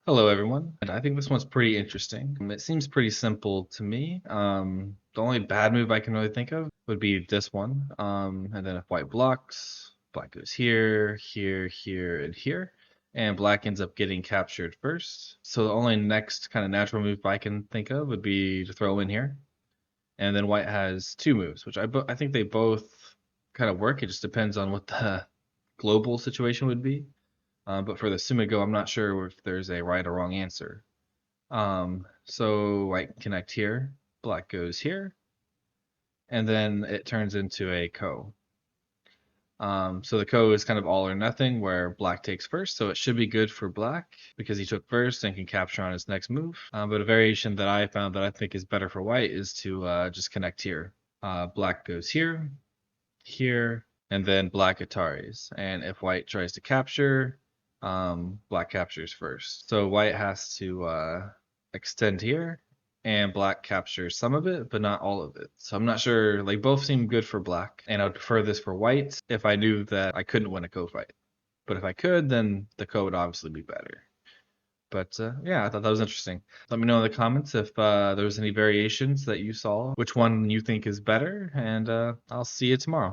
Hello, everyone. And I think this one's pretty interesting. It seems pretty simple to me. The only bad move I can really think of would be this one. And then if white blocks, black goes here, here, here, and here. And black ends up getting captured first. So the only next kind of natural move I can think of would be to throw in here. And then white has two moves, which I think they both kind of work. It just depends on what the global situation would be. But for the Tsumego, I'm not sure if there's a right or wrong answer. So white connect here, black goes here, and then it turns into a ko. So the ko is kind of all or nothing, where black takes first, so it should be good for black because he took first and can capture on his next move. But a variation that I found that I think is better for white is to just connect here. Black goes here, here, and then black Ataris. And if white tries to capture, black captures first. So white has to extend here, and black captures some of it, but not all of it. So I'm not sure, like both seem good for black, and I would prefer this for white if I knew that I couldn't win a ko fight. But if I could, then the ko would obviously be better. But yeah, I thought that was interesting. Let me know in the comments if there was any variations that you saw, which one you think is better, and I'll see you tomorrow.